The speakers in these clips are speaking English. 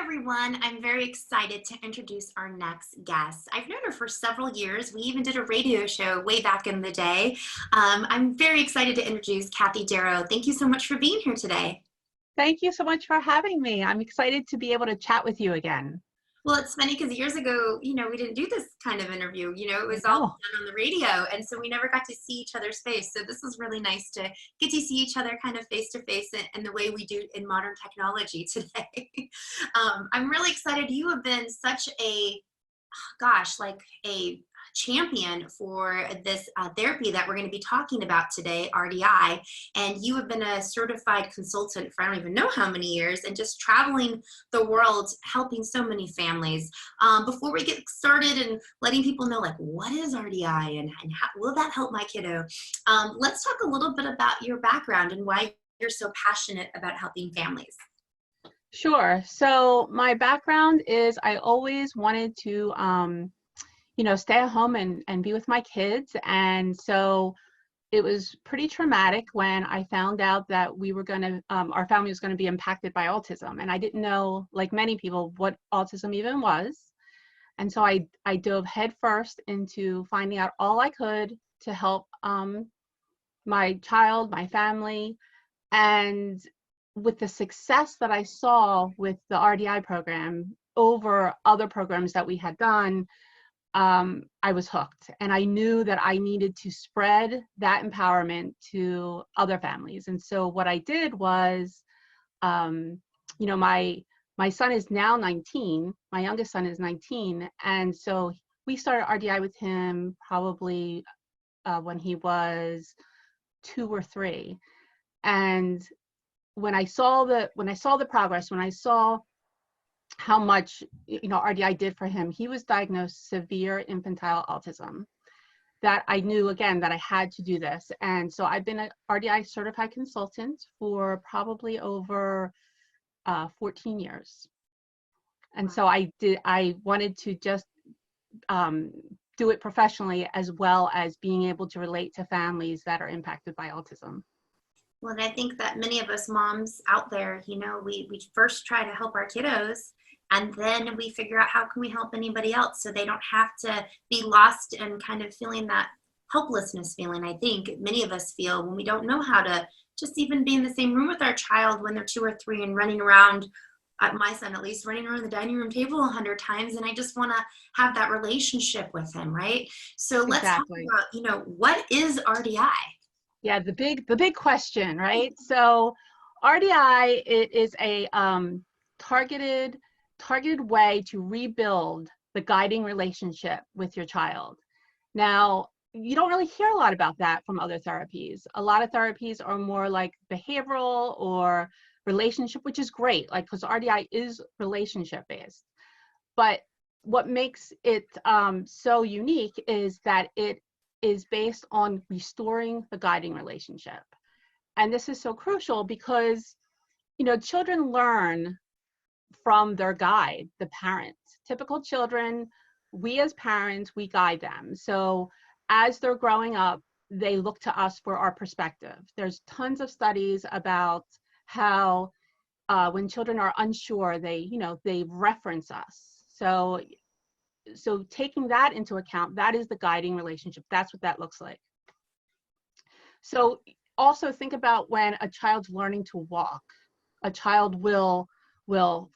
everyone. I'm very excited to introduce our next guest. I've known her for several years. We even did a radio show way back in the day. I'm very excited to introduce Kathy Darrow. Thank you so much for being here today. Thank you so much for having me. I'm excited to be able to chat with you again. Well, it's funny because years ago, we didn't do this kind of interview. It I was all know. done on the radio. And so we never got to see each other's face. So this was really nice to get to see each other kind of face to face in the way we do in modern technology today. I'm really excited. You have been such a, gosh, like a champion for this therapy that we're going to be talking about today, RDI. And you have been a certified consultant for I don't even know how many years and just traveling the world, helping so many families. Before we get started and letting people know, like, what is RDI and how will that help my kiddo? Let's talk a little bit about your background and why you're so passionate about helping families. Sure. So my background is I always wanted to, stay at home and be with my kids. And so it was pretty traumatic when I found out that we were going to, our family was going to be impacted by autism. And I didn't know, like many people, what autism even was. And so I dove headfirst into finding out all I could to help my child, my family. And with the success that I saw with the RDI program over other programs that we had done, I was hooked. And I knew that I needed to spread that empowerment to other families. And so what I did was, my son is now 19, my youngest son is 19. And so we started RDI with him probably when he was 2 or 3. And when I saw the progress, when I saw how much RDI did for him, he was diagnosed severe infantile autism. That I knew again that I had to do this, and so I've been an RDI certified consultant for probably over 14 years. And so I wanted to just do it professionally as well as being able to relate to families that are impacted by autism. Well, and I think that many of us moms out there, we first try to help our kiddos, and then we figure out how can we help anybody else so they don't have to be lost and kind of feeling that helplessness feeling. I think many of us feel when we don't know how to just even be in the same room with our child when they're 2 or 3 and running around, my son at least, running around the dining room table 100 times, and I just want to have that relationship with him, right? So let's Exactly. talk about, what is RDI? Yeah, the big question, right? So RDI, it is a targeted way to rebuild the guiding relationship with your child. Now, you don't really hear a lot about that from other therapies. A lot of therapies are more like behavioral or relationship, which is great, like, because RDI is relationship based. But what makes it so unique is that it is based on restoring the guiding relationship. And this is so crucial because, children learn from their guide, the parents. Typical children, we as parents, we guide them. So as they're growing up, they look to us for our perspective. There's tons of studies about how when children are unsure, they reference us. So taking that into account, that is the guiding relationship. That's what that looks like. So also think about when a child's learning to walk. A child will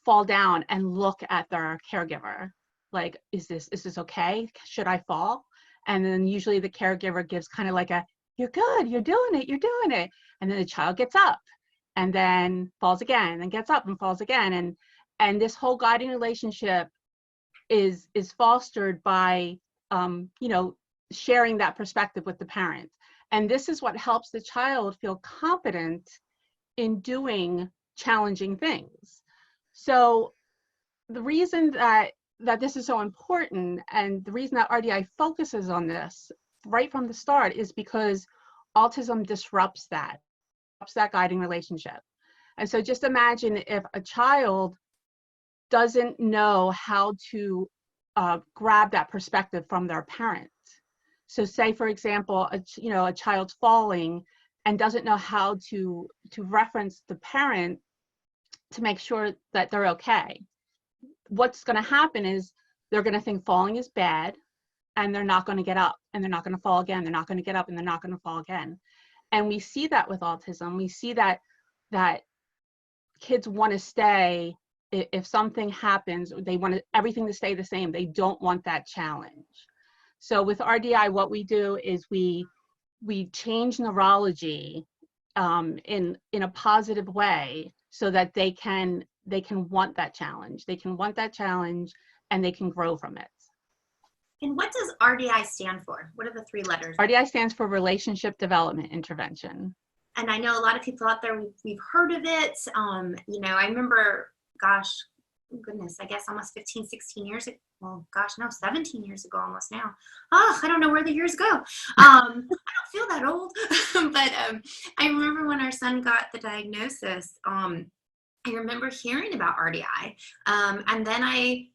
fall down and look at their caregiver. Like, is this okay? Should I fall? And then usually the caregiver gives kind of like a, you're good, you're doing it. And then the child gets up and then falls again and gets up and falls again. And this whole guiding relationship is fostered by sharing that perspective with the parent. And this is what helps the child feel confident in doing challenging things. So the reason that this is so important, and the reason that RDI focuses on this right from the start, is because autism disrupts that guiding relationship. And so just imagine if a child doesn't know how to grab that perspective from their parent. So say, for example, a child's falling and doesn't know how to reference the parent to make sure that they're okay. what's going to happen is they're going to think falling is bad, and they're not going to get up, and they're not going to fall again. They're not going to get up, and they're not going to fall again. And we see that with autism. We see that kids want to stay. If something happens, they want everything to stay the same. They don't want that challenge. So with RDI, what we do is we change neurology in a positive way, so that they can want that challenge. They can want that challenge, and they can grow from it. And what does RDI stand for? What are the 3 letters? RDI stands for Relationship Development Intervention. And I know a lot of people out there, we've heard of it. You know, I remember, gosh, goodness, I guess almost 15, 16 years ago. Well, gosh, no, 17 years ago almost now. Oh, I don't know where the years go. I don't feel that old. But I remember when our son got the diagnosis, I remember hearing about RDI, and then I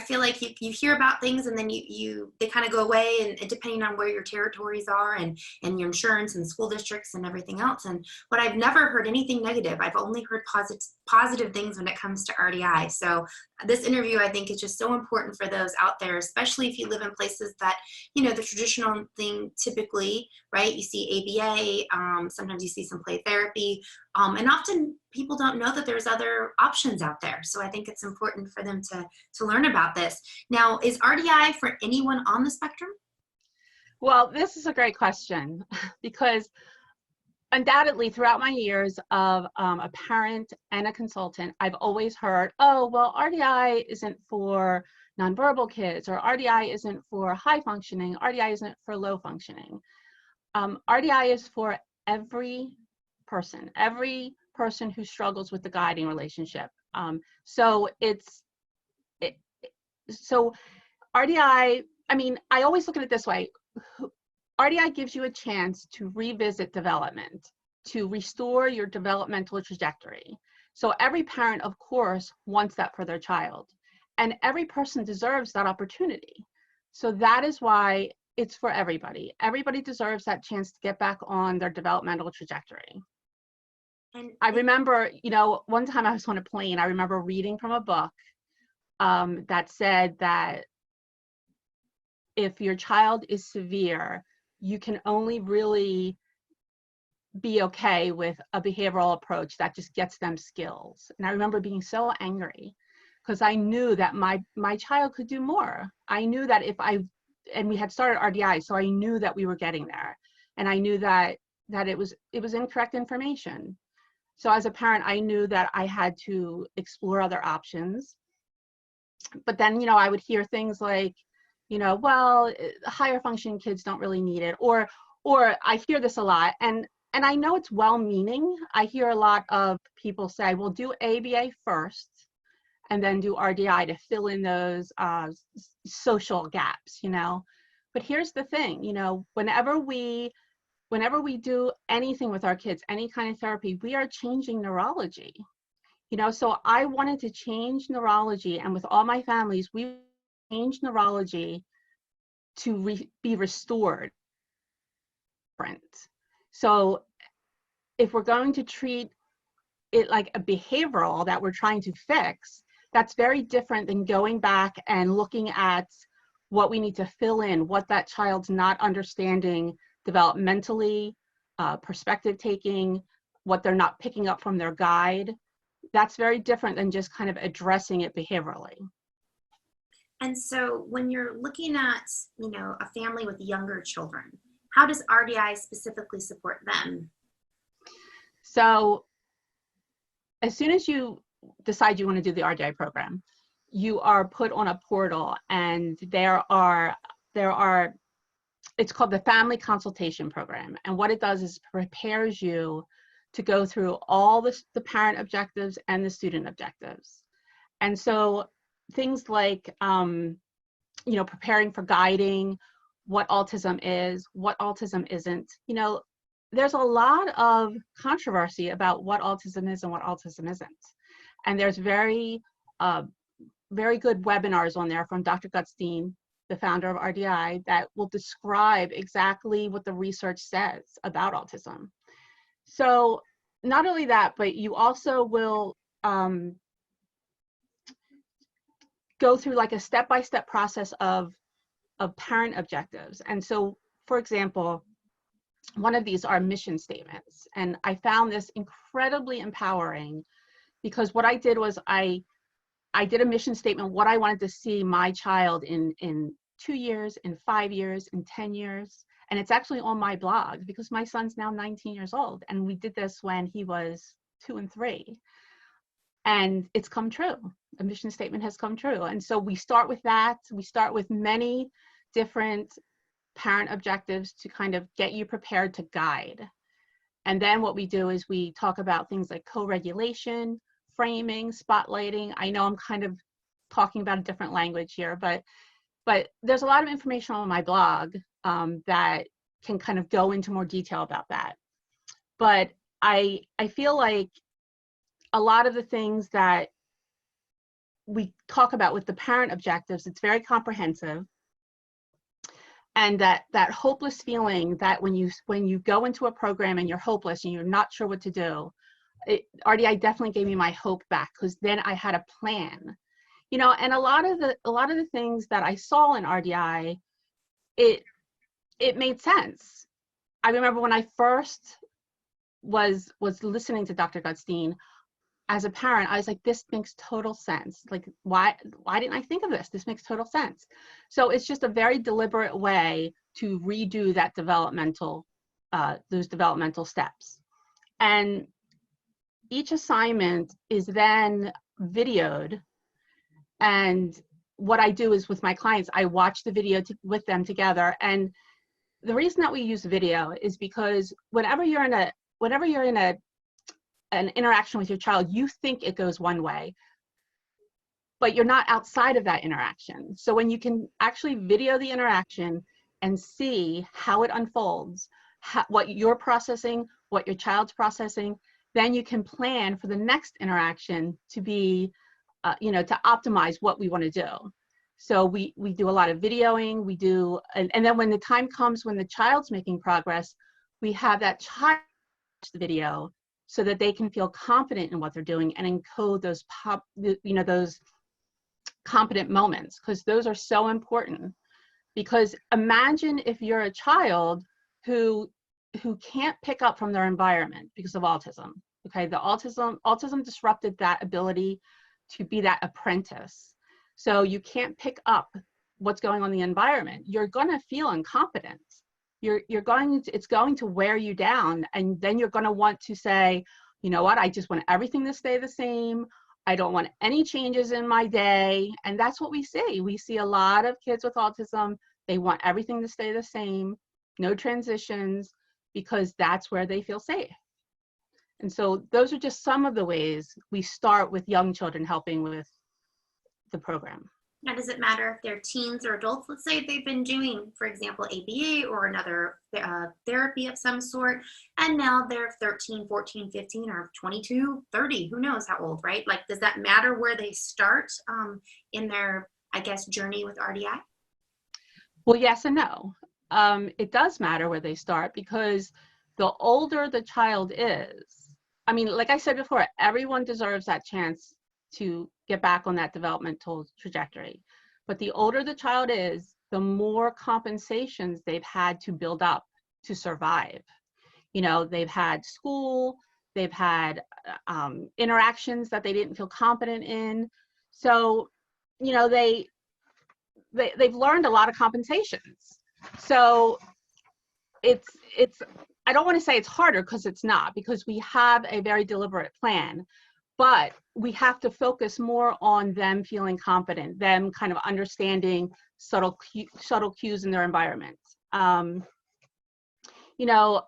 feel like you hear about things, and then they kind of go away, and depending on where your territories are, and your insurance and school districts and everything else. And but I've never heard anything negative. I've only heard positive things when it comes to RDI. So this interview, I think, is just so important for those out there, especially if you live in places that, you know, the traditional thing typically, right? You see ABA, sometimes you see some play therapy, and often people don't know that there's other options out there. So I think it's important for them to learn about this. Now, is RDI for anyone on the spectrum? Well, this is a great question, because undoubtedly throughout my years of a parent and a consultant, I've always heard, oh, well, RDI isn't for nonverbal kids, or RDI isn't for high functioning, RDI isn't for low functioning. RDI is for every person who struggles with the guiding relationship. So RDI, I mean, I always look at it this way. RDI gives you a chance to revisit development, to restore your developmental trajectory. So every parent, of course, wants that for their child, and every person deserves that opportunity. So that is why it's for everybody. Everybody deserves that chance to get back on their developmental trajectory. And I remember, you know, one time I was on a plane, I remember reading from a book that said that if your child is severe, you can only really be okay with a behavioral approach that just gets them skills. And I remember being so angry, because I knew that my child could do more. I knew that and we had started RDI, so I knew that we were getting there. And I knew that it was incorrect information. So as a parent, I knew that I had to explore other options. But then, you know, I would hear things like, you know, well, higher functioning kids don't really need it, or I hear this a lot, and I know it's well-meaning. I hear a lot of people say, well, do ABA first, and then do RDI to fill in those social gaps, you know. But here's the thing, you know, whenever we do anything with our kids, any kind of therapy, we are changing neurology, you know. So I wanted to change neurology, and with all my families, we change neurology to be restored. So if we're going to treat it like a behavioral that we're trying to fix, that's very different than going back and looking at what we need to fill in, what that child's not understanding developmentally, perspective taking, what they're not picking up from their guide. That's very different than just kind of addressing it behaviorally. And so when you're looking at, you know, a family with younger children, how does RDI specifically support them? So as soon as you decide you want to do the RDI program, you are put on a portal, and there are it's called the Family Consultation Program. And what it does is prepares you to go through all the parent objectives and the student objectives. And so things like, you know, preparing for guiding, what autism is, what autism isn't. You know, there's a lot of controversy about what autism is and what autism isn't. And there's very good webinars on there from Dr. Gutstein, the founder of RDI, that will describe exactly what the research says about autism. So not only that, but you also will go through like a step-by-step process of parent objectives. And so, for example, one of these are mission statements. And I found this incredibly empowering because what I did was I did a mission statement, what I wanted to see my child in 2 years, in 5 years, in 10 years. And it's actually on my blog because my son's now 19 years old. And we did this when he was 2 and 3. And it's come true. A mission statement has come true. And so we start with that. We start with many different parent objectives to kind of get you prepared to guide. And then what we do is we talk about things like co-regulation, framing, spotlighting. I know I'm kind of talking about a different language here, but there's a lot of information on my blog that can kind of go into more detail about that. But I feel like a lot of the things that we talk about with the parent objectives, it's very comprehensive. And that hopeless feeling that when you go into a program and you're hopeless and you're not sure what to do, RDI definitely gave me my hope back because then I had a plan. You know, and a lot of the things that I saw in RDI, it made sense. I remember when I first was listening to Dr. Gutstein, as a parent, I was like, this makes total sense. Like, why didn't I think of this? This makes total sense. So it's just a very deliberate way to redo that those developmental steps. And each assignment is then videoed. And what I do is with my clients, I watch the video with them together. And the reason that we use video is because whenever you're in an interaction with your child, you think it goes one way, but you're not outside of that interaction. So when you can actually video the interaction and see how it unfolds, what you're processing, what your child's processing, then you can plan for the next interaction to be, to optimize what we want to do. So we do a lot of videoing, and then when the time comes when the child's making progress, we have that child watch the video so that they can feel confident in what they're doing and encode those those competent moments, because those are so important. Because imagine if you're a child who can't pick up from their environment because of autism. Okay, the autism disrupted that ability to be that apprentice. So you can't pick up what's going on in the environment. You're going to feel incompetent. It's going to wear you down, and then you're going to want to say, you know what, I just want everything to stay the same. I don't want any changes in my day. And that's what we see. We see a lot of kids with autism. They want everything to stay the same, no transitions, because that's where they feel safe. And so those are just some of the ways we start with young children helping with the program. Now, does it matter if they're teens or adults? Let's say they've been doing, for example, ABA or another therapy of some sort, and now they're 13, 14, 15, or 22, 30, who knows how old, right? Like, does that matter where they start in their, I guess, journey with RDI? Well, yes and no. It does matter where they start, because the older the child is, I mean, like I said before, everyone deserves that chance to get back on that developmental trajectory. But the older the child is, the more compensations they've had to build up to survive. You know, they've had school, they've had interactions that they didn't feel competent in. So, you know, they've learned a lot of compensations. So it's I don't want to say it's harder, because it's not, because we have a very deliberate plan. But we have to focus more on them feeling confident, them kind of understanding subtle cues in their environment. You know,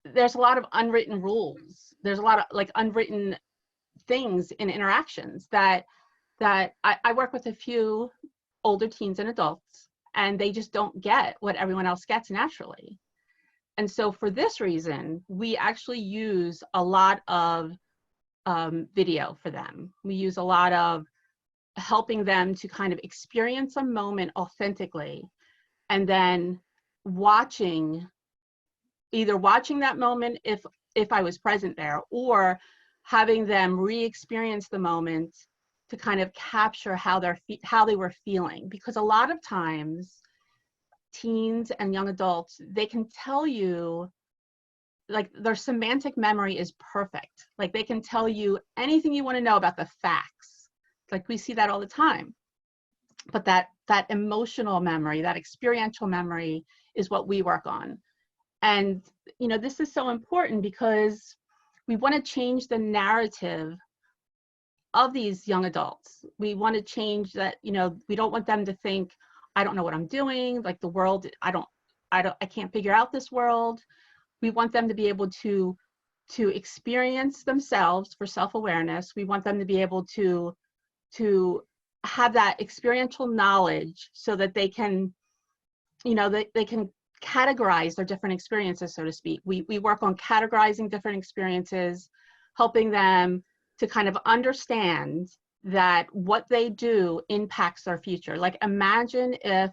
there's a lot of unwritten rules. There's a lot of like unwritten things in interactions that I work with a few older teens and adults, and they just don't get what everyone else gets naturally. And so for this reason, we actually use a lot of video for them. We use a lot of helping them to kind of experience a moment authentically, and then either watching that moment if I was present there, or having them re-experience the moment to kind of capture how they were feeling, because a lot of times teens and young adults, they can tell you, like, their semantic memory is perfect. Like, they can tell you anything you want to know about the facts. Like, we see that all the time. But that emotional memory, that experiential memory, is what we work on. And, you know, this is so important because we want to change the narrative of these young adults. We want to change that, you know, we don't want them to think, I don't know what I'm doing, like the world, I can't figure out this world. We want them to be able to experience themselves for self-awareness. We want them to be able to have that experiential knowledge so that they can, you know, they can categorize their different experiences, so to speak. We work on categorizing different experiences, helping them to kind of understand that what they do impacts their future. Like, imagine if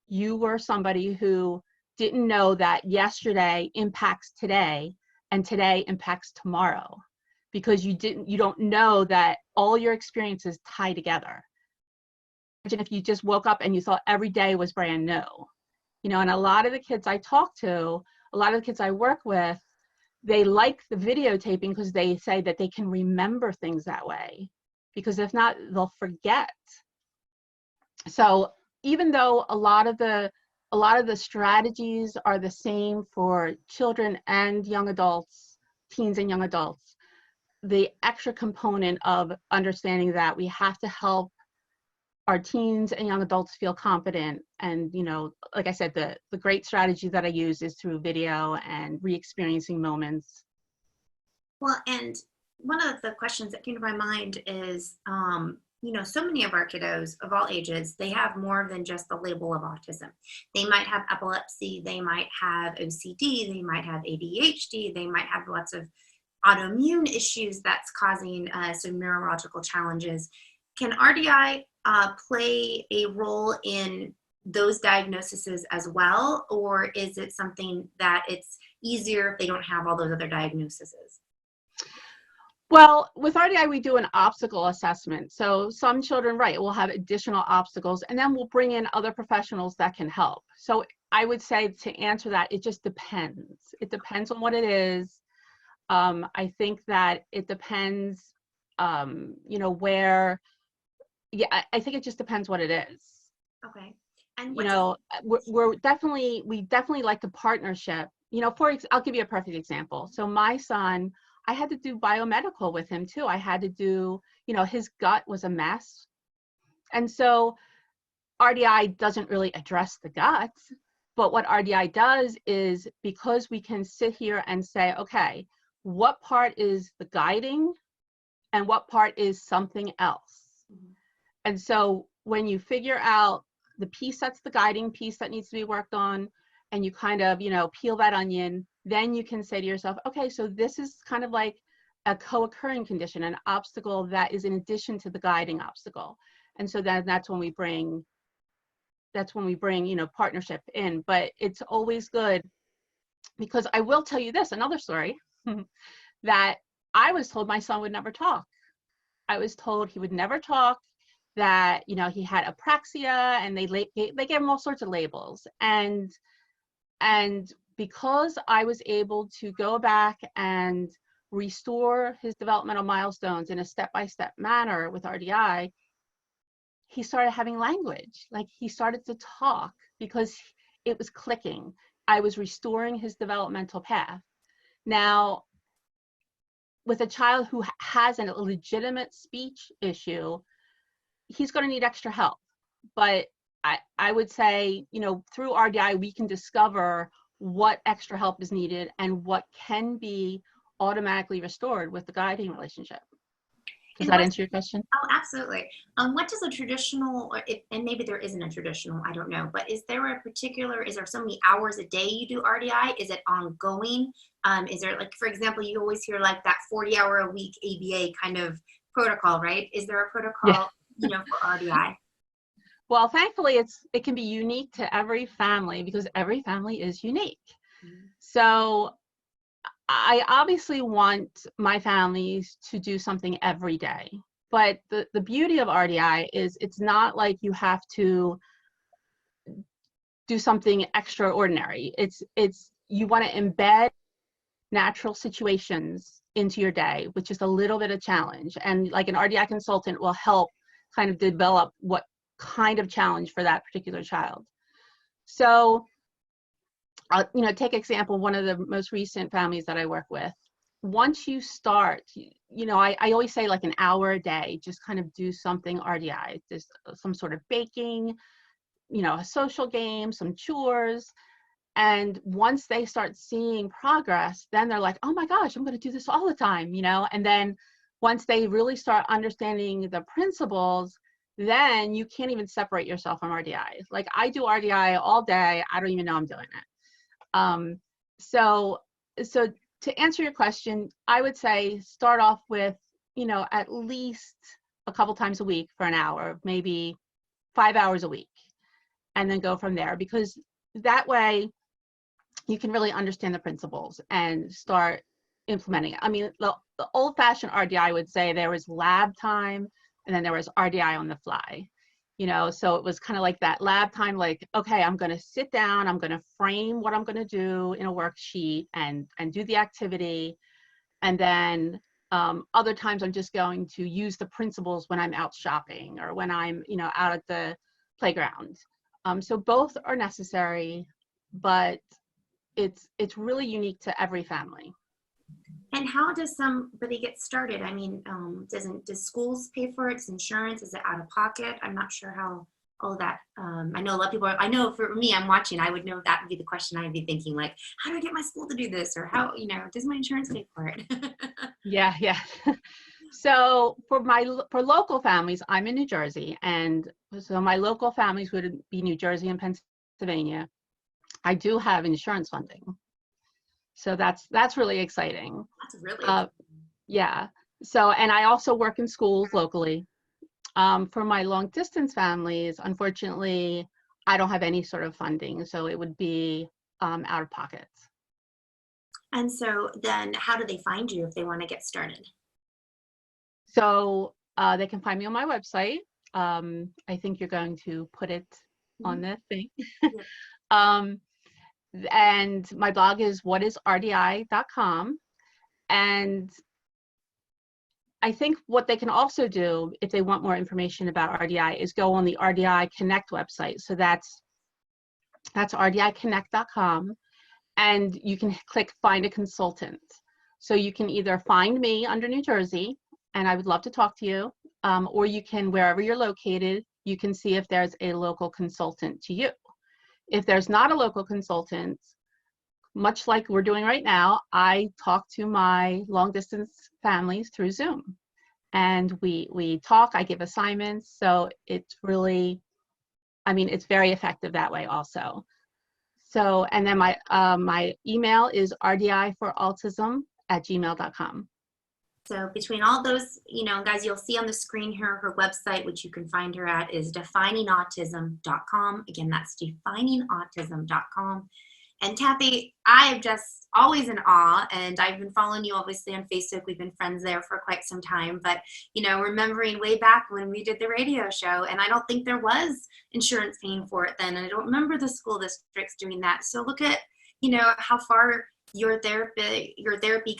you were somebody who didn't know that yesterday impacts today and today impacts tomorrow, because you don't know that all your experiences tie together. Imagine if you just woke up and you thought every day was brand new. You know, and a lot of the kids I talk to, a lot of the kids I work with, they like the videotaping because they say that they can remember things that way, because if not, they'll forget. So even though a lot of the strategies are the same for children and young adults, teens and young adults, the extra component of understanding that we have to help our teens and young adults feel confident. And, you know, like I said, the great strategy that I use is through video and re-experiencing moments. Well, and one of the questions that came to my mind is, you know, so many of our kiddos of all ages, they have more than just the label of autism. They might have epilepsy, they might have OCD, they might have ADHD, they might have lots of autoimmune issues that's causing some neurological challenges. Can RDI play a role in those diagnoses as well, or is it something that it's easier if they don't have all those other diagnoses? Well, with RDI, we do an obstacle assessment. So some children, right, will have additional obstacles, and then we'll bring in other professionals that can help. So I would say, to answer that, it just depends. It depends on what it is. I think that it depends, you know, where, yeah, I think it just depends what it is. Okay. And you know, we definitely like the partnership. You know, I'll give you a perfect example. So my son, I had to do biomedical with him too. I had to do, you know, his gut was a mess. And so RDI doesn't really address the gut, but what RDI does is, because we can sit here and say, okay, what part is the guiding and what part is something else? Mm-hmm. And so when you figure out the piece that's the guiding piece that needs to be worked on, and you kind of, you know, peel that onion, then you can say to yourself, okay, so this is kind of like a co-occurring condition, an obstacle that is in addition to the guiding obstacle. And so then that's when we bring, you know, partnership in. But it's always good, because I will tell you this, another story, that I was told my son would never talk. I was told he would never talk, that, you know, he had apraxia, and they gave him all sorts of labels. And because I was able to go back and restore his developmental milestones in a step-by-step manner with RDI, he started having language. Like, he started to talk because it was clicking. I was restoring his developmental path. Now, with a child who has a legitimate speech issue, he's going to need extra help. But I would say, you know, through RDI, we can discover what extra help is needed and what can be automatically restored with the guiding relationship. Does that answer your question? Oh, absolutely. What does a traditional, and maybe there isn't a traditional, I don't know, but is there so many hours a day you do RDI? Is it ongoing? Is there, like, for example, you always hear like that 40-hour-a-week ABA kind of protocol, right? Is there a protocol, yeah, you know, for RDI? Well, thankfully, it can be unique to every family, because every family is unique. Mm-hmm. So I obviously want my families to do something every day. But the beauty of RDI is it's not like you have to do something extraordinary. It's you want to embed natural situations into your day, which is a little bit of challenge. And like an RDI consultant will help kind of develop what kind of challenge for that particular child. So, you know, take example, one of the most recent families that I work with. Once you start, you know, I always say like an hour a day, just kind of do something RDI, just some sort of baking, you know, a social game, some chores. And once they start seeing progress, then they're like, oh my gosh, I'm going to do this all the time, you know? And then once they really start understanding the principles, then you can't even separate yourself from RDI. Like I do RDI all day. I don't even know I'm doing it. So to answer your question, I would say start off with, you know, at least a couple times a week for an hour, maybe 5 hours a week, and then go from there, because that way you can really understand the principles and start implementing it. I mean, the old-fashioned RDI would say there was lab time and then there was RDI on the fly. You know, so it was kind of like that lab time, like, okay, I'm going to sit down, I'm going to frame what I'm going to do in a worksheet and do the activity. And then other times I'm just going to use the principles when I'm out shopping or when I'm, you know, out at the playground. So both are necessary, but it's really unique to every family. And how does somebody get started? I mean, does schools pay for it? Does insurance? Is it out of pocket? I'm not sure how all that. I know a lot of people. I know for me, I'm watching. I would know that would be the question I'd be thinking, like, how do I get my school to do this, or how, you know, does my insurance pay for it? Yeah. So for local families, I'm in New Jersey, and so my local families would be New Jersey and Pennsylvania. I do have insurance funding. So that's really exciting. That's really yeah. So, and I also work in schools locally. For my long distance families, unfortunately, I don't have any sort of funding, so it would be out of pocket. And so then how do they find you if they want to get started? So they can find me on my website. I think you're going to put it on the thing. Yeah. And my blog is whatisrdi.com. And I think what they can also do if they want more information about RDI is go on the RDI Connect website. So that's rdiconnect.com, and you can click find a consultant. So you can either find me under New Jersey, and I would love to talk to you, or you can, wherever you're located, you can see if there's a local consultant to you. If there's not a local consultant, much like we're doing right now, I talk to my long distance families through Zoom, and we talk, I give assignments. So it's really, I mean, it's very effective that way also. So, and then my email is rdiforautism@gmail.com. So between all those, you know, guys, you'll see on the screen here, her website, which you can find her at, is definingautism.com. Again, that's definingautism.com. And Kathy, I am just always in awe, and I've been following you obviously on Facebook. We've been friends there for quite some time, but, you know, remembering way back when we did the radio show, and I don't think there was insurance paying for it then, and I don't remember the school districts doing that. So look at, you know, how far your therapy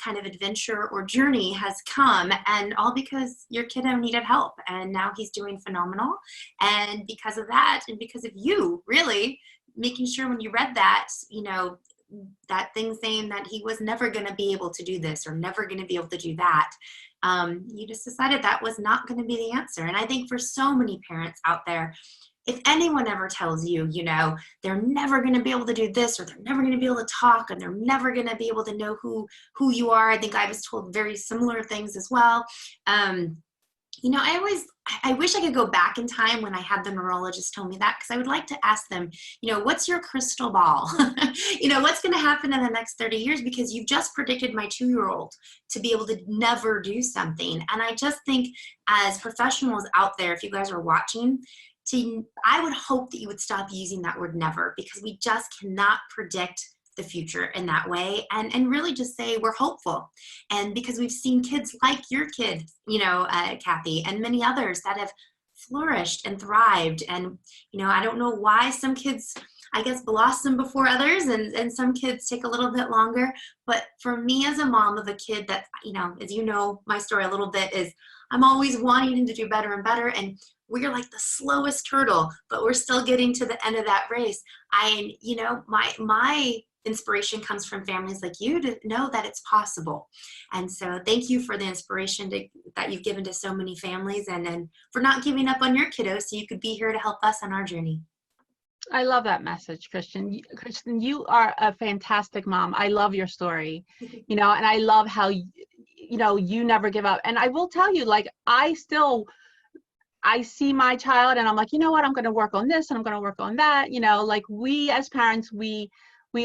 kind of adventure or journey has come, and all because your kiddo needed help, and now he's doing phenomenal. And because of that, and because of you really making sure when you read that, you know, that thing saying that he was never going to be able to do this or never going to be able to do that, you just decided that was not going to be the answer. And I think for so many parents out there, if anyone ever tells you, you know, they're never going to be able to do this, or they're never going to be able to talk, and they're never going to be able to know who you are, I think I was told very similar things as well. You know, I wish I could go back in time when I had the neurologist tell me that, because I would like to ask them, you know, what's your crystal ball? You know, what's going to happen in the next 30 years? Because you've just predicted my 2-year-old to be able to never do something. And I just think as professionals out there, if you guys are watching, I would hope that you would stop using that word never, because we just cannot predict the future in that way, and really just say we're hopeful. And because we've seen kids like your kid, Kathy, and many others that have flourished and thrived. And, I don't know why some kids, I guess, blossom before others, and some kids take a little bit longer. But for me as a mom of a kid that, as you know, my story a little bit is I'm always wanting him to do better and better. And we're like the slowest turtle, but we're still getting to the end of that race. My inspiration comes from families like you to know that it's possible. And so thank you for the inspiration that you've given to so many families, and for not giving up on your kiddos so you could be here to help us on our journey. I love that message, Kristen. Kristen, you are a fantastic mom. I love your story, and I love how, you never give up. And I will tell you, like, I see my child and I'm like, you know what, I'm going to work on this and I'm going to work on that. Like, we as parents, we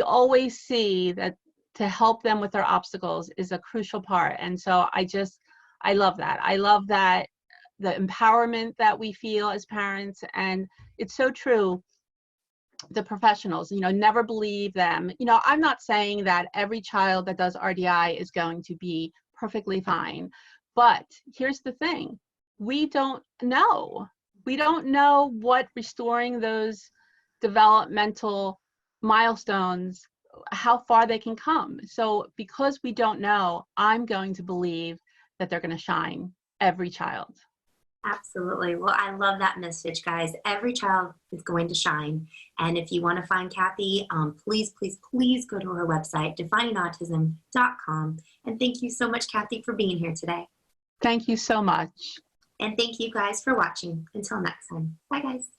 always see that to help them with their obstacles is a crucial part. And so I love that. I love that, the empowerment that we feel as parents. And it's so true. The professionals, never believe them. I'm not saying that every child that does RDI is going to be perfectly fine, but here's the thing. We don't know. We don't know what restoring those developmental milestones, how far they can come. So because we don't know, I'm going to believe that they're going to shine, every child. Absolutely. Well, I love that message, guys. Every child is going to shine. And if you want to find Kathy, please, please, please go to her website, definingautism.com. And thank you so much, Kathy, for being here today. Thank you so much. And thank you guys for watching. Until next time. Bye, guys.